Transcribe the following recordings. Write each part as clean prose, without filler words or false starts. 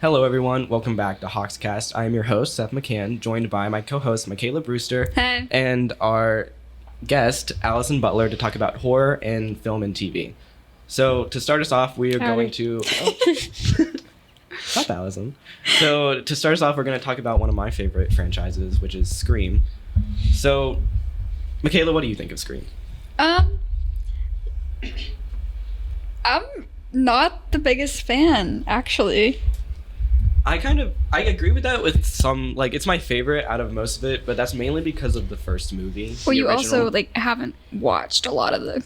Hello, everyone. Welcome back to HAWKS. I am your host, Seth McCann, joined by my co-host, Makayla Brewster, Hey. and our guest, Alison Butler, to talk about horror and film and TV. So, to start us off, we are going to... Stop, Alison. So, to start us off, we're going to talk about one of my favorite franchises, which is Scream. So, Makayla, what do you think of Scream? I'm not the biggest fan, actually. I agree with that with some, like, it's my favorite out of most of it, but that's mainly because of the first movie. Well, you original. also, haven't watched a lot of the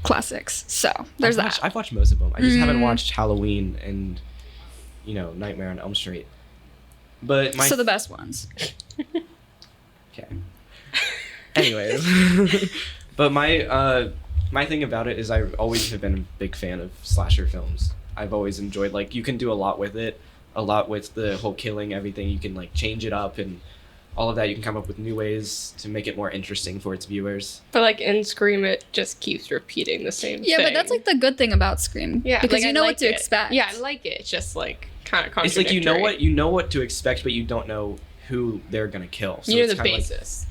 classics, so there's I've watched most of them. I just haven't watched Halloween and, Nightmare on Elm Street. But So the best ones. Okay. Anyways. But my thing about it is I always have been a big fan of slasher films. I've always enjoyed, you can do a lot with it. A lot with the whole killing, everything. You can change it up and all of that. You can come up with new ways to make it more interesting for its viewers. But in Scream, it just keeps repeating the same thing. Yeah, but that's the good thing about Scream. Yeah, because you know what to expect. Yeah, I like it. It's just kind of It's contradictory. you know what to expect, but you don't know who they're gonna kill. So you know it's the kinda basis.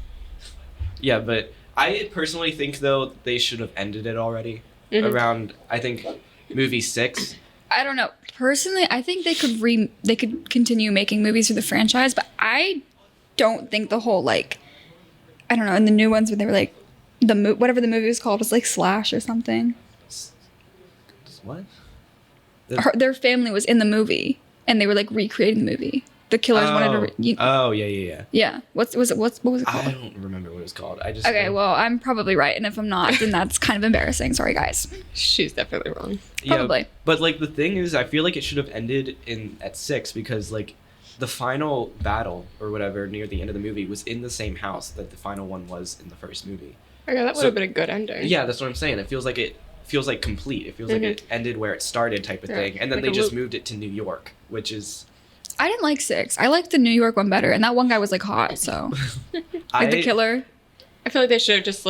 Yeah, but I personally think though they should have ended it already around I think movie 6. I don't know. Personally, I think they could continue making movies for the franchise, but I don't think the whole I don't know, in the new ones when they were whatever the movie was called was Slash or something. What? Their family was in the movie and they were recreating the movie. The killers wanted to. Oh yeah. Yeah. What was it called? I don't remember what it was called. I just Okay, well, I'm probably right, and if I'm not, then that's kind of embarrassing. Sorry, guys. She's definitely wrong. Probably. Yeah, but the thing is, I feel like it should have ended at 6 because the final battle or whatever near the end of the movie was in the same house that the final one was in the first movie. Okay, that would have been a good ending. Yeah, that's what I'm saying. It feels like complete. It feels like it ended where it started type of thing, and then they just moved it to New York, which is. I didn't like 6. I liked the New York one better, and that one guy was hot, so the killer. I feel like they should have just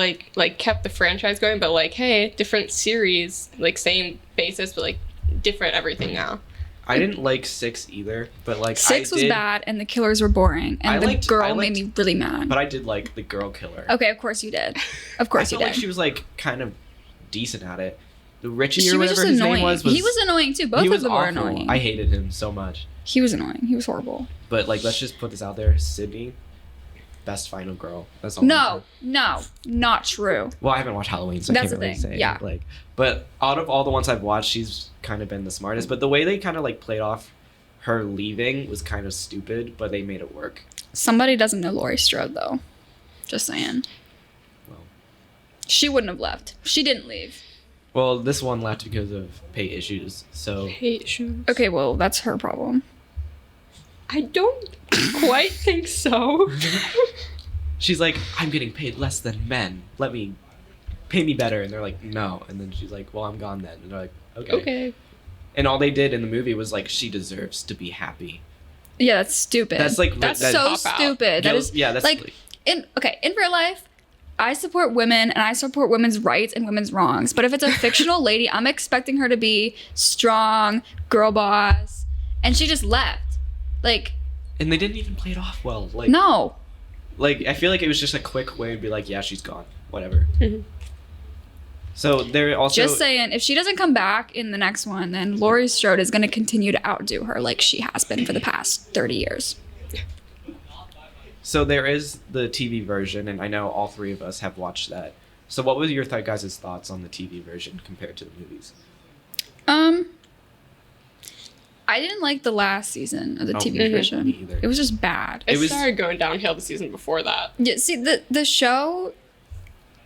kept the franchise going, but hey, different series, same basis, but different everything now. I didn't like 6 either, but 6 was bad, and the killers were boring, and the girl made me really mad. But I did like the girl killer. Okay, of course you did. Of course you did. She was kind of decent at it. The Richie she or was whatever just his annoying. name was he was annoying too. Both of them were annoying. I hated him so much. He was annoying. He was horrible. But let's just put this out there. Sydney, best final girl. That's all. No, not true. Well, I haven't watched Halloween, so That's I can't the really thing. say. Yeah. But out of all the ones I've watched, she's kind of been the smartest. But the way they kind of played off her leaving was kind of stupid, but they made it work. Somebody doesn't know Laurie Strode though. Just saying. Well, she wouldn't have left. She didn't leave. Well, this one left because of pay issues. So. Pay issues. Okay, well that's her problem. I don't quite think so. She's like, I'm getting paid less than men. Pay me better. And they're like, no. And then she's like, well, I'm gone then. And they're like, okay. And all they did in the movie was she deserves to be happy. Yeah, that's stupid. That's so stupid. That is that's in real life, I support women and I support women's rights and women's wrongs. But if it's a fictional lady, I'm expecting her to be strong, girl boss, and she just left. And they didn't even play it off well. No. I feel like it was just a quick way to be yeah, she's gone. Whatever. So they're also... Just saying, if she doesn't come back in the next one, then Laurie Strode is going to continue to outdo her like she has been for the past 30 years. So there is the TV version, and I know all three of us have watched that. So what was your guys' thoughts on the TV version compared to the movies? I didn't like the last season of the TV version. Me either. It was just bad. It started going downhill the season before that. Yeah, see, the show,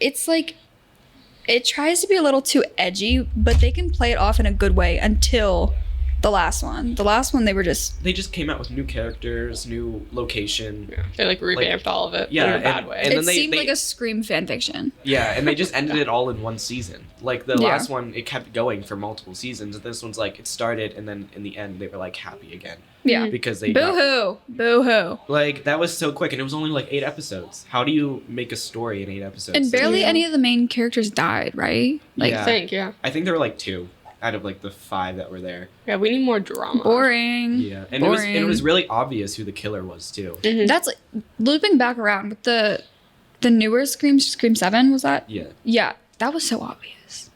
it's it tries to be a little too edgy, but they can play it off in a good way until the last one. The last one, they just came out with new characters, new location. Yeah, they revamped all of it in a bad way. And it then seemed like a Scream fanfiction. Yeah, and they just ended it all in one season. The last one, it kept going for multiple seasons. And this one's it started, and then in the end, they were happy again. Yeah. Because they Boo-hoo. That was so quick, and it was only 8 episodes. How do you make a story in 8 episodes? And barely any of the main characters died, right? Yeah. I think there were 2. out of like the 5 that were there. Yeah, we need more drama. Boring. Yeah, and Boring. it was really obvious who the killer was too. Mhm. That's like, looping back around with the newer Scream 7, was that? Yeah. Yeah, that was so obvious.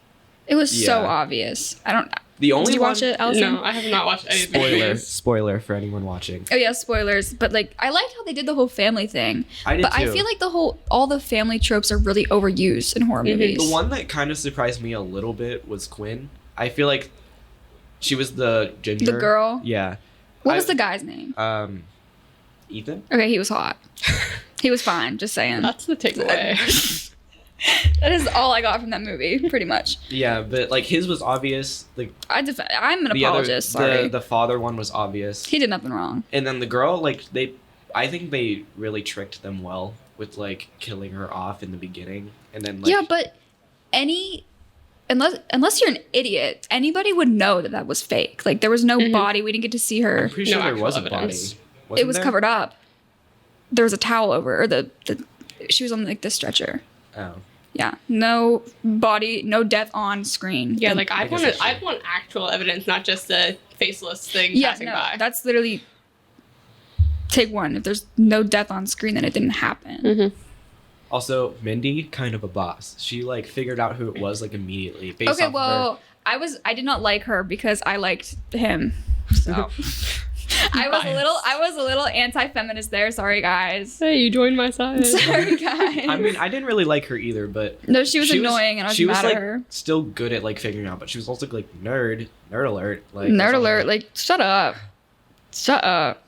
It was so Yeah. obvious. I don't. The only Did you watch one- it, Alison? No, I have not watched any of the Spoiler for anyone watching. Oh yeah, spoilers. But like, I liked how they did the whole family thing. I did But too. I feel like all the family tropes are really overused in horror movies. The one that kind of surprised me a little bit was Quinn. I feel like she was the ginger. The girl? Yeah. What was the guy's name? Ethan? Okay, he was hot. He was fine. Just saying. That's the takeaway. That is all I got from that movie, pretty much. Yeah, but like his was obvious. Like I'm an the apologist. other, Sorry. the father one was obvious. He did nothing wrong. And then the girl, like I think they really tricked them well with like killing her off in the beginning, and then like Yeah, but unless you're an idiot, anybody would know that was fake. Like there was no body. We didn't get to see her. I'm pretty sure No there actual was a evidence. body. Wasn't It was there? covered up. There was a towel over her, or the she was on like the stretcher. Oh. Yeah, no body, no death on screen. Yeah, The- like I guess that's true. I'd want actual evidence, not just the faceless thing yeah, passing no, by. that's literally take one. If there's no death on screen, then it didn't happen. Mhm. Also, Mindy, kind of a boss. She like figured out who it was like immediately based Okay, off well, I did not like her because I liked him. So I was a little anti-feminist there. Sorry, guys. Hey, you joined my side. Sorry, guys. of her. I mean, I didn't really like her either, but no, she was annoying, and I was she mad was at like her. still good at like figuring out, but she was also like nerd alert, like Nerd that's all alert! right. Like, shut up, shut up.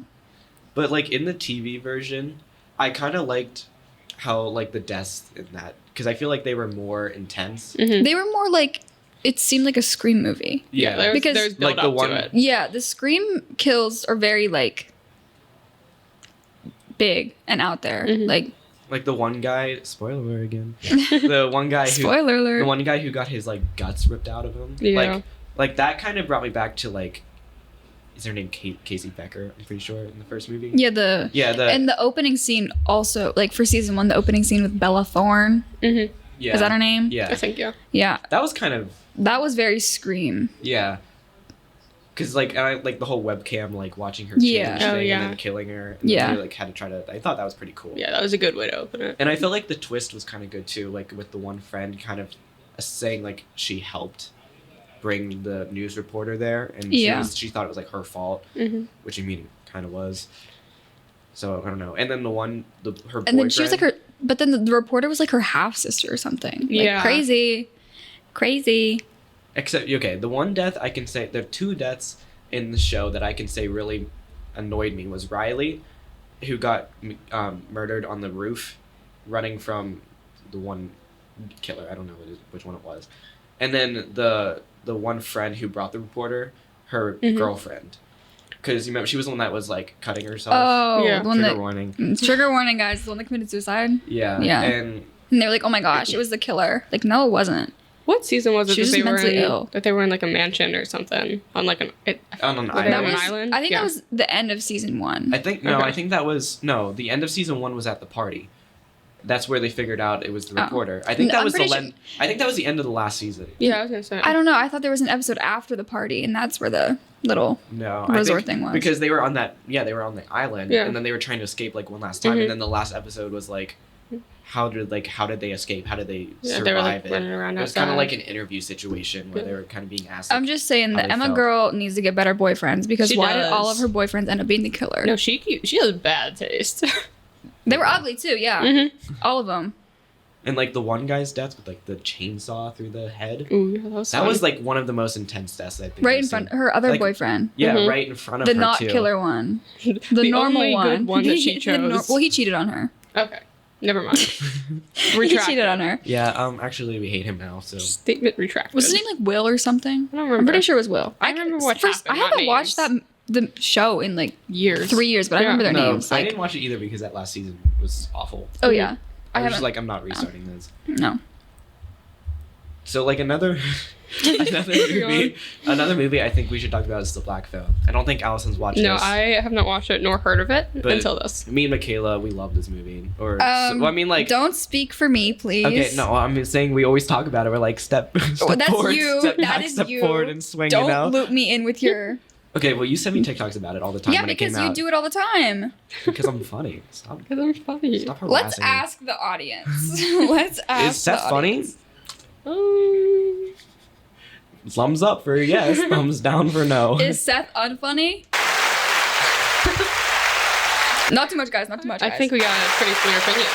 But like in the TV version, I kind of liked how like the deaths in that, because I feel like they were more intense. Mhm. They were more like it seemed like a Scream movie. Yeah, there's, Because- there's build Like the up one- to it. Yeah, the Scream kills are very like big and out there. Mhm. Like, Like the one guy, spoiler alert again. The one guy who spoiler alert. the one guy who got his like guts ripped out of him. Yeah. Like that kind of brought me back to like, is her name Casey Becker? I'm pretty sure in the first movie. Yeah, and the opening scene also, like for season 1, the opening scene with Bella Thorne. Mm-hmm. Yeah. Is that her name? Yeah. I think, yeah. Yeah, That was kind of that was very Scream. yeah. Cause like I like the whole webcam like watching her change Yeah. thing Oh, yeah. and then killing her. And Yeah. Then they, like had to try to. I thought that was pretty cool. Yeah, that was a good way to open it. And I feel like the twist was kind of good too, like with the one friend kind of saying like she helped bring the news reporter there, and Yeah. she thought it was like her fault, Mm-hmm. which I mean it kind of was. So I don't know. And then her boyfriend. And then she was like her, but then the reporter was like her half sister or something. Like, Yeah. crazy. Except okay, the one death I can say, there are 2 deaths in the show that I can say really annoyed me was Riley, who got murdered on the roof, running from the one killer. I don't know which one it was, and then the one friend who brought the reporter, her Mhm. girlfriend, because you remember she was the one that was like cutting herself. Oh, Yeah. the one Trigger that warning. trigger warning, guys. The one that committed suicide. Yeah. Yeah. And And they were like, "Oh my gosh, it was the killer." Like, no, it wasn't. What season was it She that was they were mentally in? ill. That they were in like a mansion or something on like an. on an Were they island. on That an was, island? I think Yeah. that was the end of season 1. I think no. Okay. I think that was no. The end of season 1 was at the party. That's where they figured out it was the Oh. reporter. I think No, that I'm was the pretty end. I think that was the end of the last season. Yeah, I was gonna say. I don't know. I thought there was an episode after the party, and that's where the little No, resort I think thing was. because they were on that. Yeah, they were on the island, Yeah. and then they were trying to escape like one last time, Mhm. and then the last episode was like, how did they escape? How did they Yeah, survive they were like it? running around It was kind of outside. like an interview situation where Yeah. they were kind of being asked. I'm Like, just saying how the they Emma felt. girl needs to get better boyfriends because She why did does. all of her boyfriends end up being the killer? No, she has bad taste. They were ugly too. Yeah, Mm-hmm. all of them. and like the one guy's death with like the chainsaw through the head. Ooh, yeah, that was. That fun. was like one of the most intense deaths I think. Right I've in front, seen. her other Like, boyfriend, Yeah, Mhm. right in front of the her not too. killer one, the The normal only one. good one that she The chose. well, he cheated on her. Okay, never mind. He Retract. cheated on her. Yeah. Actually, we hate him now. So Statement retracted. Was his name like Will or something? I don't I'm remember. pretty sure it was Will. I remember what first, I happened, not haven't watched the show in like Years. 3 years, but I Yeah. remember their no, names. I Like, didn't watch it either because that last season was awful. oh yeah, I was haven't. just like, I'm not restarting this. No. So like another Another movie I think we should talk about is The Black Phone. I don't think Allison's watched No, this. I have not watched it nor heard of it But until this. Me and Makayla, we love this movie. I mean, like, don't speak for me, please. okay, no, I'm saying we always talk about it. We're like, step That's forward, you. step That back, is step you. forward, and swing. Don't You know? loop me in with your. Okay, well, you send me TikToks about it all the time. Yeah, when it because came you out. do it all the time. Because I'm funny. Stop. Because I'm funny. Stop Let's harassing me. ask the audience. Let's ask. Is Seth the funny? audience. Thumbs up for yes, thumbs down for no. Is Seth unfunny? Not too much, guys. Not too much. I Guys. think we got a pretty clear opinion.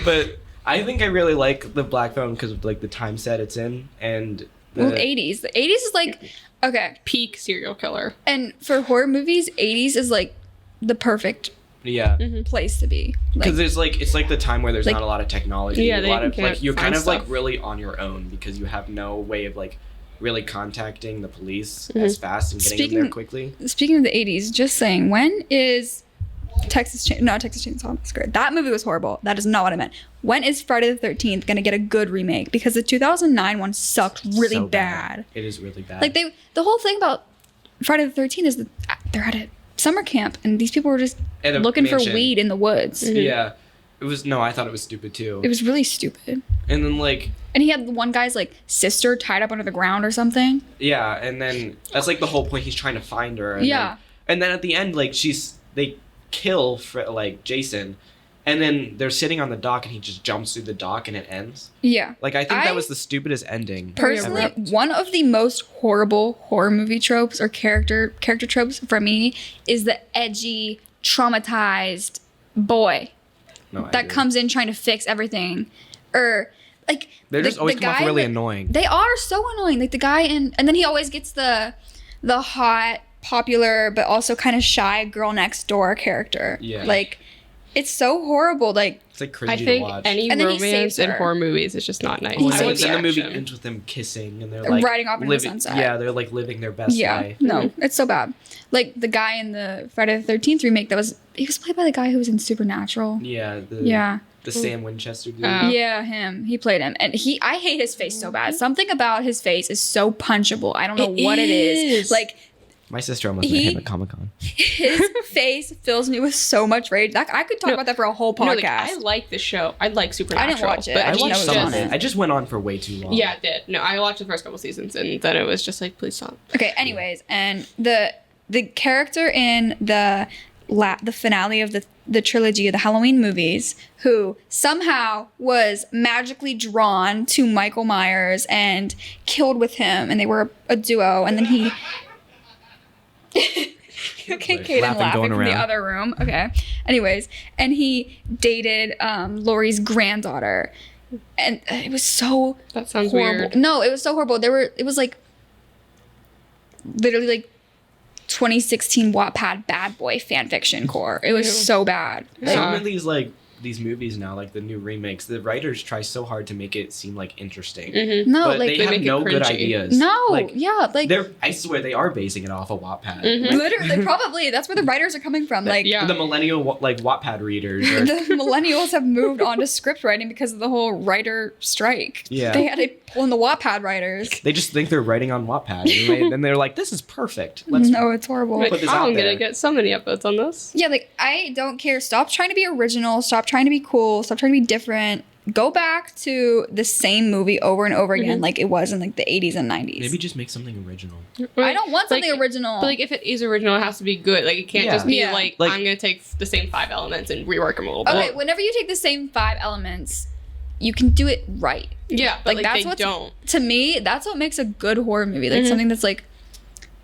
But I think I really like The Black Phone because of like the time set it's in and the Well, 80s. The 80s is like okay, Peak serial killer. and for horror movies, 80s is like the perfect yeah. place to be. Because Like, it's like the time where there's Like- not a lot of technology. Yeah, a they lot of can't like you're find kind of like stuff. really on your own because you have no way of like really contacting the police as fast and getting them there Speaking- quickly. speaking of the 80s, just saying, when is Texas Chainsaw Massacre? That movie was horrible. That is not what I meant. When is Friday the 13th gonna get a good remake? Because the 2009 one sucked really So bad. It is really bad. Like the whole thing about Friday the 13th is that they're at a summer camp and these people were just At a looking for mansion. weed in the woods. Yeah. It was no, I thought it was stupid too. It was really stupid. And then like And he had one guy's like sister tied up under the ground or something. yeah, and then that's like the whole point. He's trying to find her. And Yeah. then at the end, like they kill like Jason, and then they're sitting on the dock, and he just jumps through the dock, and it ends. Yeah. Like I think I- that was the stupidest ending. Personally, ever. one of the most horrible horror movie tropes or character tropes for me is the edgy, traumatized boy No, I that agree. comes in trying to fix everything. Or like They just always come off really that- annoying. They are so annoying. Like the guy and then he always gets the hot, popular, but also kind of shy girl next door character. Yeah. Like it's so horrible. Like It's like I cringy to think watch. any And then he romance saves in her. horror movies is just not nice. He and saves then the movie action. ends with them kissing, and they're like riding off into the living. sunset. Yeah, they're like living their best yeah, life. no, it's so bad. Like the guy in the Friday the 13th remake he was played by the guy who was in Supernatural. Yeah. Yeah. The Sam Winchester dude. Oh. Yeah, him. He played him. And I hate his face so bad. Something about his face is so punchable. I don't know It what it is. is. Like My sister almost met him at Comic-Con. his face fills me with so much rage. I could talk about that for a whole No, podcast. like, I like the show. I like Supernatural. watch it. But I I just watched know it some was of on it. I just went on for way too long. Yeah, it did. No, I watched the first couple seasons, and then it was just like, please stop. Okay, anyways, and the character in the finale of the trilogy of the Halloween movies, who somehow was magically drawn to Michael Myers and killed with him, and they were a duo, and then he. Okay, Kaden Laughing laughing going from the around. other room. Okay. Anyways, and he dated Laurie's granddaughter, and it was so That sounds horrible. weird. No, it was so horrible. It was like literally like 2016 Wattpad bad boy fan fiction core. It was Ew. so bad. Some of these movies now, like the new remakes, the writers try so hard to make it seem like interesting. No, But like they they have make it no good cringy. ideas. no, Like, yeah, like I swear they are basing it off of Wattpad. literally probably that's where the writers are coming from. Like Yeah. The millennial like Wattpad readers. Are, the millennials have moved on to script writing because of the whole writer strike. Yeah. They had to pull in the Wattpad writers. they just think they're writing on Wattpad, and they're like, "This is perfect. Let's." No, it's horrible. Like, put this out I'm there. gonna get so many upvotes on this. Yeah, like I don't care. Stop trying to be original. Stop trying to be cool. Stop trying to be different. Go back to the same movie over and over again, like it was in like the 80s and 90s. Maybe just make something original. I don't want something Like, original. But like, if it is original, it has to be good. Like, it can't Yeah. just be Yeah. like, Like- I'm gonna take the same 5 elements and rework them a little bit. okay, whenever you take the same 5 elements, you can do it right. Yeah, but Like, like, that's they what's- don't. To me, that's what makes a good horror movie. Like something that's like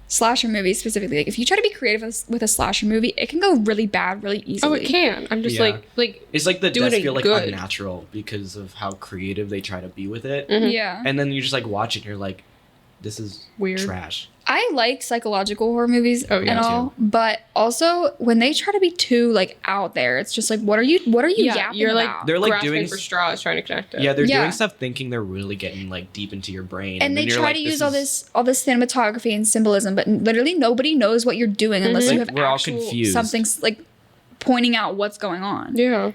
slasher movies specifically. Like if you try to be creative with a slasher movie, it can go really bad really Oh, easily. it can. I'm just Yeah. like It's like the Do it deaths in feel like good. unnatural because of how creative they try to be with it, Yeah. and then you just like watch it, and you're like, "This is Weird. trash." I like psychological horror movies Oh, yeah, and me all, but also when they try to be too like out there, it's just like what are you yeah, yapping you're like about? They're like grasping doing for straws trying to connect it. Yeah, they're Yeah. doing stuff thinking they're really getting like deep into your brain, and they then you're try like, to "This use all is-" this cinematography and symbolism, but literally nobody knows what you're doing unless you Like, have we're all actual confused. something like pointing out what's going on. Yeah.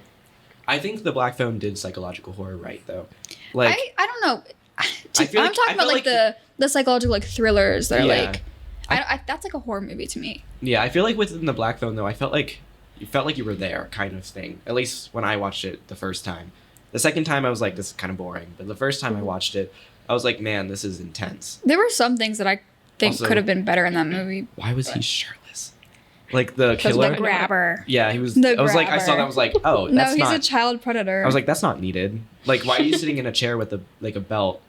I think the Black Phone did psychological horror right though. Like I don't know. I feel I'm like- talking I about feel like like the psychological like thrillers that are Yeah. like that's like a horror movie to me. yeah, I feel like within the Black Phone though, I felt like you were there kind of thing. At least when I watched it the first time. The second time I was like, this is kind of boring. But the first time I watched it, I was like, man, this is intense. There were some things that I think Also- could have been better in that movie. Why was he shirtless? Like the Because killer. The grabber. Yeah, he was. The I was like, I saw grabber. that. I was like, oh, No, that's he's not. a child predator. I was like, that's not needed. Like, why are you sitting in a chair with a belt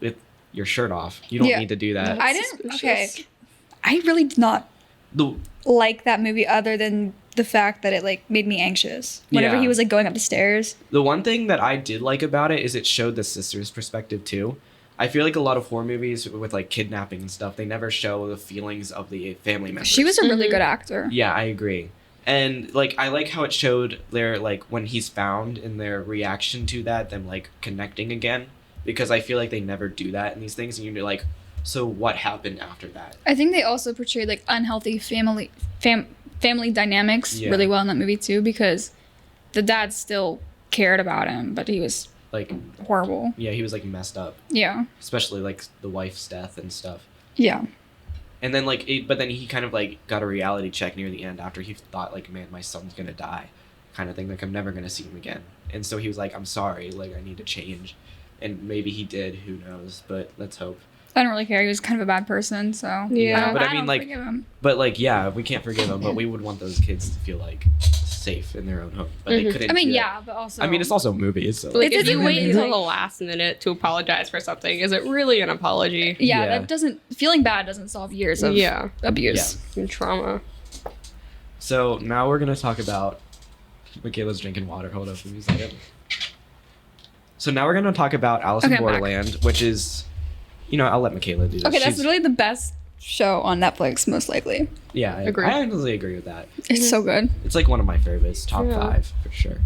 with your shirt off? You don't Yeah. need to do that. I didn't. Okay, Suspicious. I really did not The like that movie other than the fact that it like made me anxious whenever Yeah. he was like going up the stairs. the one thing that I did like about it is it showed the sister's perspective too. I feel like a lot of horror movies with like kidnapping and stuff, they never show the feelings of the family members. She was a really Mhm. good actor. Yeah, I agree. And like I like how it showed their like when he's found and their reaction to that, them like connecting again. Because I feel like they never do that in these things, and you're like, so what happened after that? I think they also portrayed like unhealthy family dynamics Yeah. really well in that movie too, because the dad still cared about him, but he was Like, horrible. yeah, he was like messed up, Yeah. especially like the wife's death and stuff. Yeah. And then like, but then he kind of like got a reality check near the end after he thought like, man, my son's gonna die, kind of thing. Like I'm never gonna see him again. And so he was like, I'm sorry, like I need to change. And maybe he did. Who knows? But let's hope. I don't really care. He was kind of a bad person, so Yeah. But I mean, don't like- forgive him. But like, yeah, we can't forgive him. But we would want those kids to feel like safe in their own home. But they Mhm. couldn't. I mean, do that. yeah, but also I mean, it's also movies. So. But, like, It's if a you wait movie, until like- the last minute to apologize for something, is it really an apology? yeah, Yeah. that doesn't feeling bad doesn't solve years of Yeah. abuse. And trauma. So now we're gonna talk about. Makayla's drinking water. Hold up for me a second. So now we're gonna talk about Alice in Okay, I'm back. Borderland, which is, I'll let Makayla do this. Okay, that's She's- literally the best show on Netflix, most likely. Yeah, Agree. I honestly agree with that. It's so good. It's like one of my favorites, top Yeah. 5 for sure.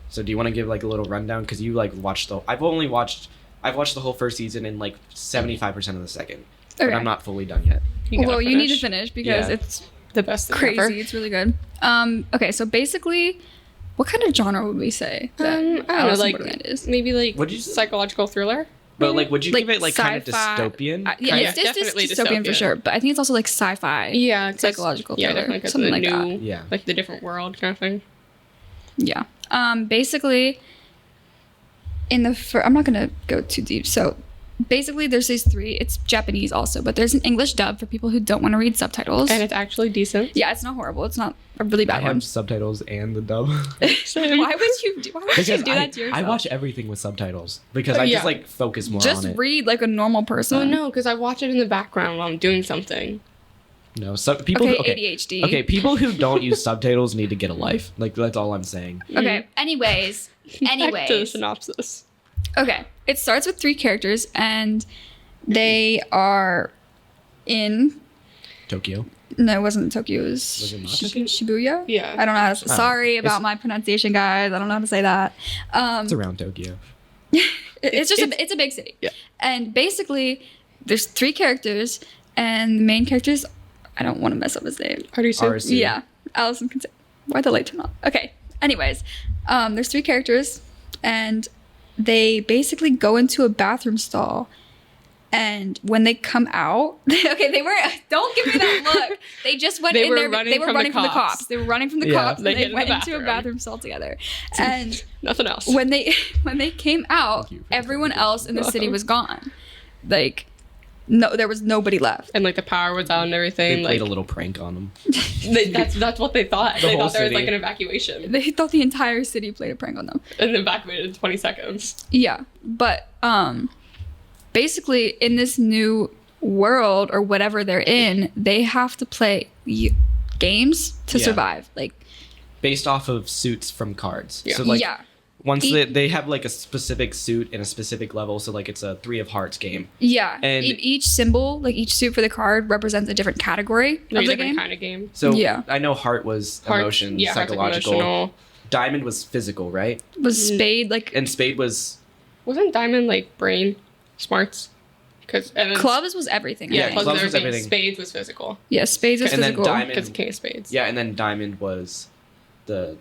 So do you want to give like a little rundown? Because you like watched I've watched the whole first season and like 75% of the second, but Okay. I'm not fully done yet. Well, you need to finish because Yeah. it's The best thing crazy. ever. It's really good. Okay, so basically, what kind of genre would we say that I don't know, Alice in like Borderland is? maybe like What'd you- psychological thriller. But like, would you Like give it like kind of sci-fi- dystopian? Yeah, Kind it's of- definitely dystopian for dystopian. sure, but I think it's also like sci-fi. Yeah, 'cause- Psychological Yeah, thriller, definitely 'cause something of the like new, that. Yeah. like the different world kind of thing. Yeah. Basically, I'm not gonna go too deep. So, basically, there's these 3. It's Japanese also, but there's an English dub for people who don't want to read subtitles. And it's actually decent. Yeah, it's not horrible. It's not a really I bad have one. subtitles and the dub. Why would you do that to yourself? I watch everything with subtitles because I Yeah. just like focus more Just on it. read like a normal person. Oh no, because I watch it in the background while I'm doing something. No, people. Okay, ADHD. Okay, people who don't use subtitles need to get a life. Like that's all I'm saying. Okay. Anyways. Back to the synopsis. Okay. It starts with 3 characters, and they are in. Tokyo. No, it wasn't Tokyo. It was Was it not Tokyo? Shibuya. Yeah. I don't know how to. Oh. Sorry about It's- my pronunciation, guys. I don't know how to say that. It's around Tokyo. It's just it's a big city. Yeah. And basically, there's 3 characters, and the main characters. I don't want to mess up his name. RC. Yeah, Alison can say. Why'd the light turn off? Okay. Anyways, there's 3 characters, and they basically go into a bathroom stall, and when they come out, okay, they were. Don't give me that look. They just went They in were there. running They were from the running from the cops. cops. They were running from the Yeah. cops. They And get they in went the into a bathroom. bathroom stall together, and Nothing else. when they came out, Thank you for everyone telling me. else in the city was gone. Like, no, there was nobody left. And like the power was out and They everything. played Like a little prank on them. that's what they thought. The They whole thought there was like city. an evacuation. They thought the entire city played a prank on them. And then evacuated in 20 seconds. Yeah, but basically in this new world or whatever they're in, they have to play games to Yeah. survive. Like, Based off of suits from cards. Yeah. So like yeah, once E- they have like a specific suit in a specific level, so like it's a 3 of hearts game. yeah. And- Each symbol, like each suit for the card, represents a different category They're of a the different game. kind of game. So Yeah. I know heart was Heart- emotion, yeah, heart's, like, psychological. emotional. Diamond was physical, right? Was spade like And spade was Wasn't Diamond like brain smarts? Because clubs was everything. I Yeah, think. clubs clubs was was everything. everything. Spades was physical. Yeah, spades was And then physical. diamond- Because King of Spades. yeah, and then diamond was the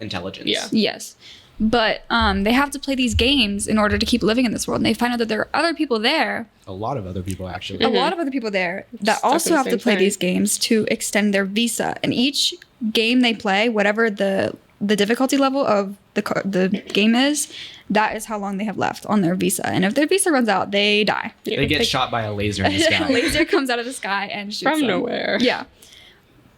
intelligence. Yeah. Yes. But they have to play these games in order to keep living in this world. And they find out that there are other people there, A lot of other people actually. a lot of other people there that Stuck in also the have to same play thing. these games to extend their visa. And each game they play, whatever the difficulty level of the game is, that is how long they have left on their visa. And if their visa runs out, they die. Yeah, They get shot by a laser in the sky. A laser comes out of the sky and shoots from them. nowhere. Yeah.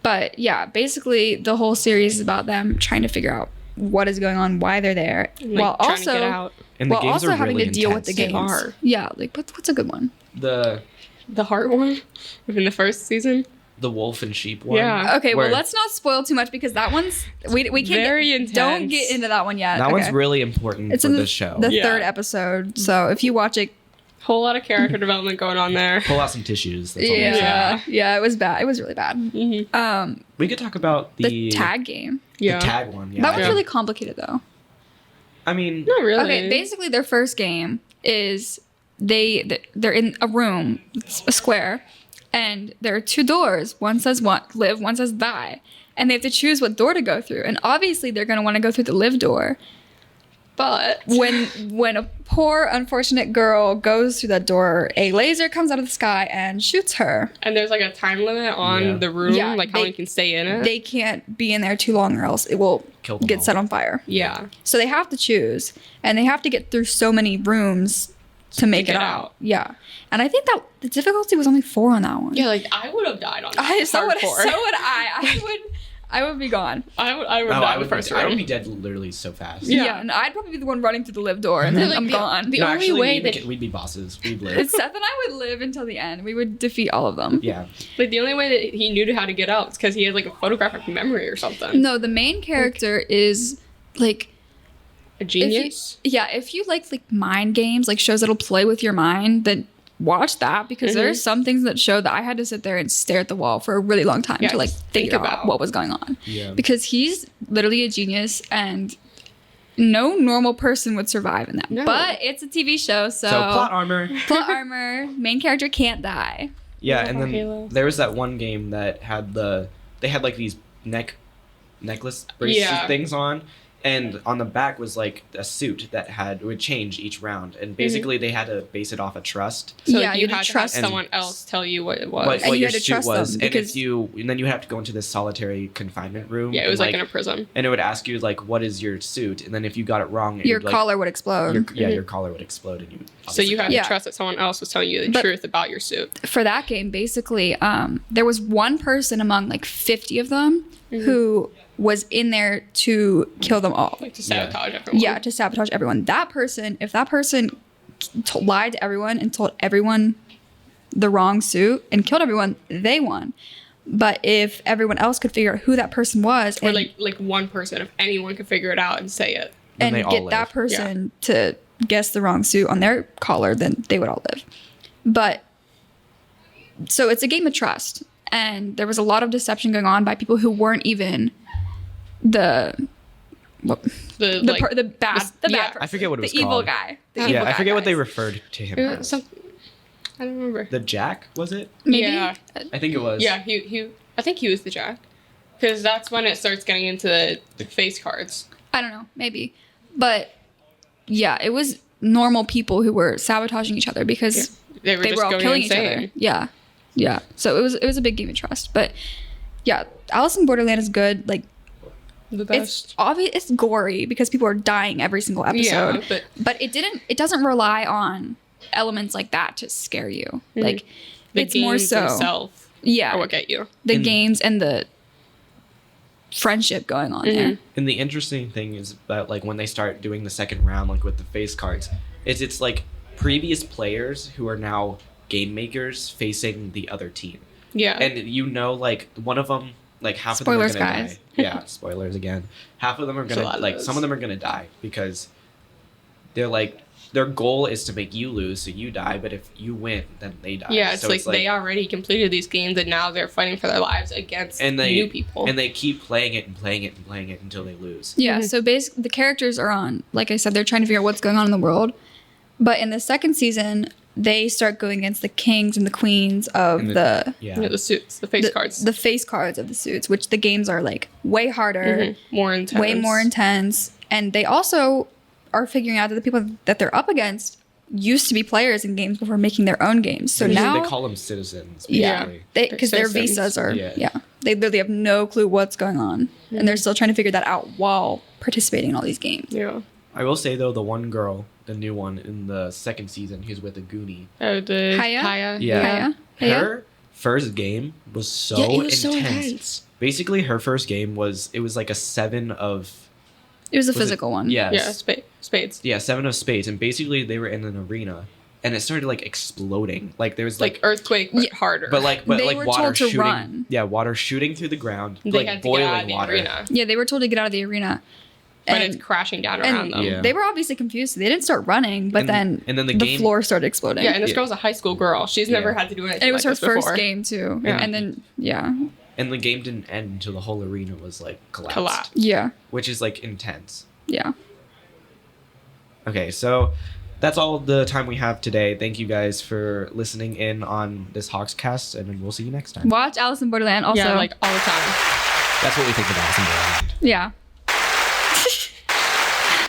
But yeah, basically the whole series is about them trying to figure out what is going on, why they're there, Like, while trying to get also out. And the while games also are having really to deal with the intense, games. too. are. Yeah, like what's a good one? The The heart one in the first season. wolf and sheep one. Yeah. Okay, well where- let's not spoil too much because that one's we can't Very don't intense. get into that one yet. That Okay. one's really important It's for in this show. the Yeah. third episode. So if you watch it, Whole lot of character development going on there. Pull out some tissues. That's all I'm saying. yeah, it was bad. It was really bad. Mm-hmm. We could talk about The tag game. Yeah. the tag one. Yeah. That was Yeah. really complicated though. I mean, Not really. Okay, basically their first game is they're in a room, it's a square, and there are two doors. One says live, one says die. And they have to choose what door to go through. And obviously they're going to want to go through the live door. But When a poor unfortunate girl goes through that door, a laser comes out of the sky and shoots her. and there's like a time limit on Yeah. the room, Yeah, like how long you can stay in it. They can't be in there too long or else it will Kill them get all. set on fire. yeah. So they have to choose, and they have to get through so many rooms to make it get out. out. Yeah, and I think that the difficulty was only 4 on that one. Yeah, like I would have died on that. So would hardcore. I would be gone. I would oh, die I the would, first I would room. be dead literally so fast. Yeah. Yeah. And I'd probably be the one running through the live door, and then Like, I'm the- gone. the No, only actually, way we'd be bosses. We'd live. It's Seth and I would live until the end. We would defeat all of them. Yeah. Like the only way that he knew how to get out is because he had like a photographic memory or something. No, the main character is like A genius. if you like mind games, like shows that'll play with your mind, then watch that because there's some things that show that I had to sit there and stare at the wall for a really long time Yeah, to like just think figure out about. what was going on. Yeah. Because he's literally a genius and no normal person would survive in that. No. But it's a TV show, so, So plot armor. plot armor, main character can't die. Yeah, Yeah, and then Makayla. there was that one game that had they had like these necklace bracelet Yeah. things on, and on the back was like a suit that would change each round, and basically they had to base it off of trust. So Yeah, like, you you had to had to trust have someone them. else tell you what it was. What, And what you your had to suit trust was, them and because- and then you have to go into this solitary confinement room. Yeah, it was and, like in a prison. and it would ask you like, what is your suit, and then if you got it wrong, it Your would, like, collar would explode. your collar would explode, and you. So you had Yeah. to trust that someone else was telling you the But- truth about your suit. For that game, basically, there was one person among like 50 of them who was in there to kill them all. Like to sabotage everyone. Yeah, to sabotage everyone. That person, if that person lied to everyone and told everyone the wrong suit and killed everyone, they won. But if everyone else could figure out who that person was Or and, like one person, if anyone could figure it out and say it. Then and they all get live. that person to guess the wrong suit on their collar, then they would all live. But so it's a game of trust. And there was a lot of deception going on by people who weren't even the The bad yeah. person. I forget what it was the evil called. guy. The Yeah, evil Yeah, I guy forget what guys. they referred to him It was as. some, I don't remember. The Jack, was it? Maybe. Yeah. I think it was. Yeah, he I think he was the Jack. Because that's when it starts getting into the face cards. I don't know, maybe. But yeah, it was normal people who were sabotaging each other because They were they just were all going killing insane. each other. Yeah. Yeah. So it was a big game of trust. But yeah, Alice in Borderland is good. Like The it's best. obvious, it's gory because people are dying every single episode. Yeah, but it doesn't rely on elements like that to scare you. Like the it's games more so themselves yeah, are what get you. the And- games and the friendship going on there. And the interesting thing is that like when they start doing the second round, like with the face cards, it's like previous players who are now game makers facing the other team. Yeah. And you know, like one of them, like half Spoilers, of them are gonna guys. die. Yeah, spoilers again. Half of them are There's a gonna lot of like those. some of them are gonna die because they're like their goal is to make you lose so you die, but if you win, then they die. yeah, it's So like they already completed these games and now they're fighting for their lives against and they new people. and they keep playing it and playing it and playing it until they lose. Yeah, so basically the characters are on, like I said, they're trying to figure out what's going on in the world. But in the second season, they start going against the kings and the queens of And the Yeah. You know, the suits, the face cards. the face cards of the suits, which the games are like way harder, More intense. way more intense. And they also are figuring out that the people that they're up against used to be players in games before making their own games. So now they call them citizens. yeah, Basically. because their Citizens. visas are Yeah. they literally have no clue what's going on, and they're still trying to figure that out while participating in all these games. Yeah. I will say though, the one girl, the new one in the second season, who's with a Goonie. Oh, the Haya? Haya. Yeah. Haya? Her first game was so Yeah, it intense. was so intense. Basically, her first game was like a 7 of It was a was it- physical one. Yes. Yeah, spades. Yeah, 7 of spades, and basically they were in an arena, and it started like exploding. Like there was Like earthquake, but harder. but They like were water told to shooting. run. Yeah, water shooting through the ground, they like had to boiling get out of the water. arena. Yeah, they were told to get out of the arena. But And- it's crashing down and around them. Yeah. they were obviously confused. So they didn't start running, but And then the the game- floor started exploding. Yeah, and this Yeah. girl's a high school girl. She's never Yeah. had to do anything. and it was like her this first before. game too. Yeah. And then yeah, And the game didn't end until the whole arena was like collapsed, Collapse. yeah, which is like intense. yeah. Okay, so that's all the time we have today. Thank you guys for listening in on this Hawks cast, and we'll see you next time. Watch Alice in Borderland. Also, Yeah, like all the time. That's what we think about Alison Borderland. yeah.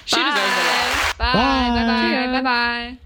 She deserves a lot. Bye. Bye. Bye. Bye. Bye. Bye.